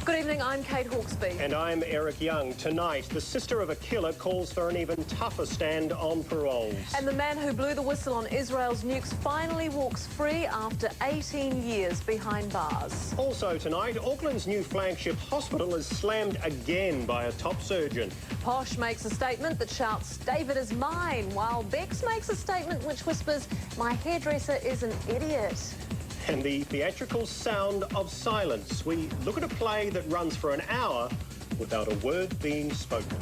Good evening, I'm Kate Hawksbe. And I'm Eric Young. Tonight, the sister of a killer calls for an even tougher stand on paroles. And the man who blew the whistle on Israel's nukes finally walks free after 18 years behind bars. Also tonight, Auckland's new flagship hospital is slammed again by a top surgeon. Posh makes a statement that shouts, "David is mine," while Bex makes a statement which whispers, "My hairdresser is an idiot." And the theatrical sound of silence. We look at a play that runs for an hour without a word being spoken.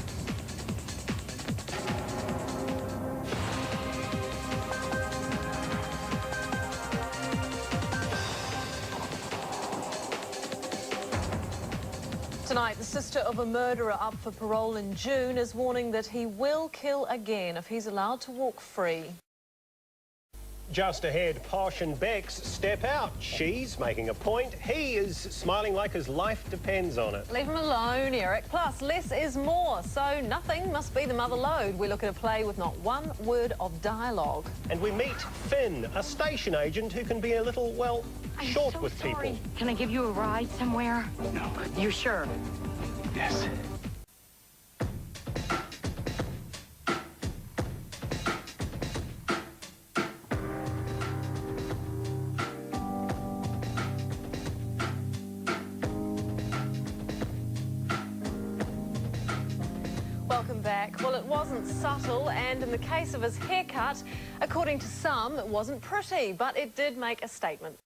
Tonight, the sister of a murderer up for parole in June is warning that he will kill again if he's allowed to walk free. Just ahead, Posh and Bex step out. She's making a point. He is smiling like his life depends on it. Leave him alone, Eric. Plus, less is more, so nothing must be the mother lode. We look at a play with not one word of dialogue. And we meet Finn, a station agent who can be a little, well, short with people. Can I give you a ride somewhere? No. You sure? Yes. Welcome back. Well, it wasn't subtle, and in the case of his haircut, according to some, it wasn't pretty, but it did make a statement.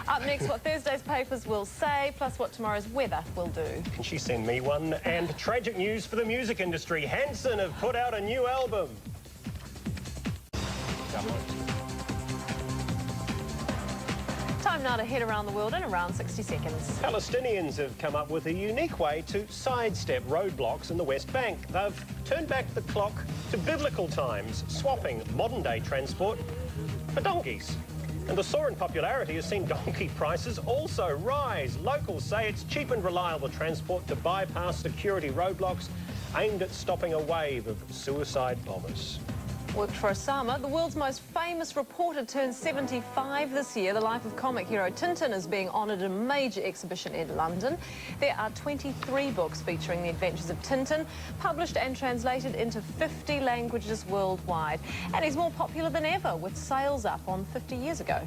Up next, what Thursday's papers will say, plus what tomorrow's weather will do. Can she send me one? And tragic news for the music industry. Hanson have put out a new album. Time now to head around the world in around 60 seconds. Palestinians have come up with a unique way to sidestep roadblocks in the West Bank. They've turned back the clock to biblical times, swapping modern-day transport for donkeys. And the soar in popularity has seen donkey prices also rise. Locals say it's cheap and reliable transport to bypass security roadblocks aimed at stopping a wave of suicide bombers. Worked for Osama. The world's most famous reporter turned 75 this year. The life of comic hero Tintin is being honoured at a major exhibition in London. There are 23 books featuring the adventures of Tintin, published and translated into 50 languages worldwide. And he's more popular than ever, with sales up on 50 years ago.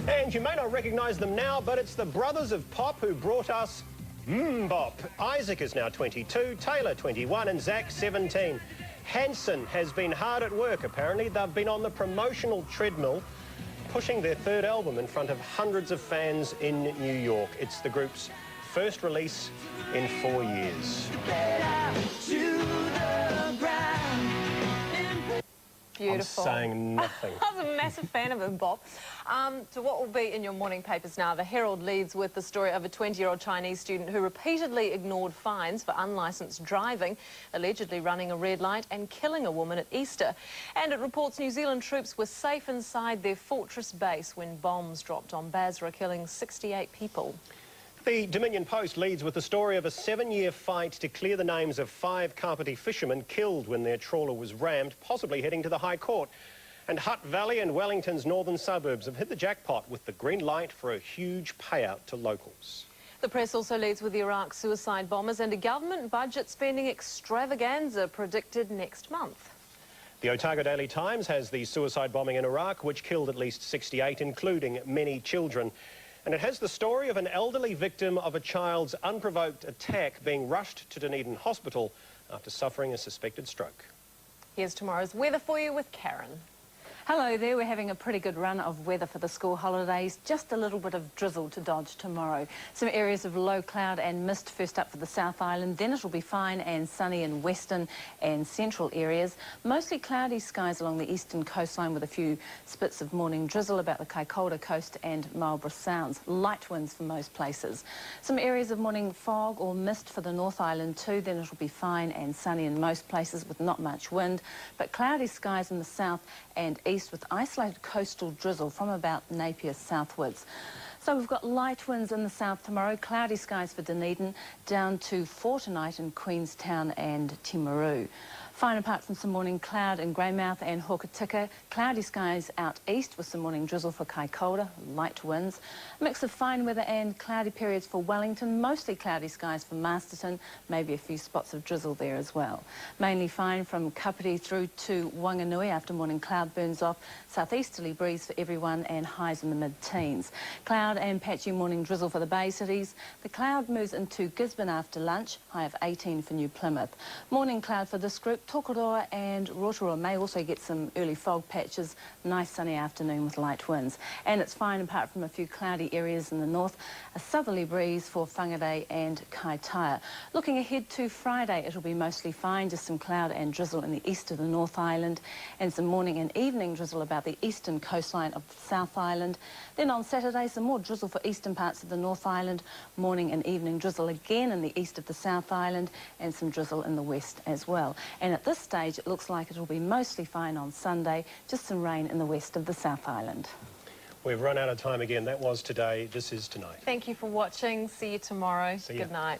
And you may not recognise them now, but it's the brothers of pop who brought us Bop. Isaac is now 22, Taylor 21 and Zach 17. Hanson has been hard at work, apparently. They've been on the promotional treadmill, pushing their third album in front of hundreds of fans in New York. It's the group's first release in 4 years. Beautiful. I'm saying nothing. I was a massive fan of him, Bob. So what will be in your morning papers now? The Herald leads with the story of a 20-year-old Chinese student who repeatedly ignored fines for unlicensed driving, allegedly running a red light and killing a woman at Easter. And it reports New Zealand troops were safe inside their fortress base when bombs dropped on Basra, killing 68 people. The Dominion Post leads with the story of a 7-year fight to clear the names of 5 Kapiti fishermen killed when their trawler was rammed, possibly heading to the High Court. And Hutt Valley and Wellington's northern suburbs have hit the jackpot with the green light for a huge payout to locals. The press also leads with the Iraq suicide bombers and a government budget spending extravaganza predicted next month. The Otago Daily Times has the suicide bombing in Iraq, which killed at least 68, including many children. And it has the story of an elderly victim of a child's unprovoked attack being rushed to Dunedin Hospital after suffering a suspected stroke. Here's tomorrow's weather for you with Karen. Hello there, we're having a pretty good run of weather for the school holidays. Just a little bit of drizzle to dodge tomorrow. Some areas of low cloud and mist first up for the South Island, then it'll be fine and sunny in western and central areas. Mostly cloudy skies along the eastern coastline with a few spits of morning drizzle about the Kaikoura coast and Marlborough Sounds. Light winds for most places. Some areas of morning fog or mist for the North Island too, then it'll be fine and sunny in most places with not much wind, but cloudy skies in the south and east with isolated coastal drizzle from about Napier southwards. So we've got light winds in the south tomorrow, cloudy skies for Dunedin, down to 4 tonight in Queenstown and Timaru. Fine apart from some morning cloud in Greymouth and Hokitika. Cloudy skies out east with some morning drizzle for Kaikoura, light winds. A mix of fine weather and cloudy periods for Wellington. Mostly cloudy skies for Masterton. Maybe a few spots of drizzle there as well. Mainly fine from Kapiti through to Wanganui after morning cloud burns off. Southeasterly breeze for everyone and highs in the mid-teens. Cloud and patchy morning drizzle for the Bay cities. The cloud moves into Gisborne after lunch. High of 18 for New Plymouth. Morning cloud for this group. Tokoroa and Rotorua may also get some early fog patches. Nice sunny afternoon with light winds. And it's fine apart from a few cloudy areas in the north. A southerly breeze for Whangarei and Kaitaia. Looking ahead to Friday, it'll be mostly fine. Just some cloud and drizzle in the east of the North Island. And some morning and evening drizzle about the eastern coastline of the South Island. Then on Saturday, some more drizzle for eastern parts of the North Island. Morning and evening drizzle again in the east of the South Island. And some drizzle in the west as well. And at this stage, it looks like it'll be mostly fine on Sunday, just some rain in the west of the South Island. We've run out of time again. That was today. This is tonight. Thank you for watching. See you tomorrow. See ya. Good night.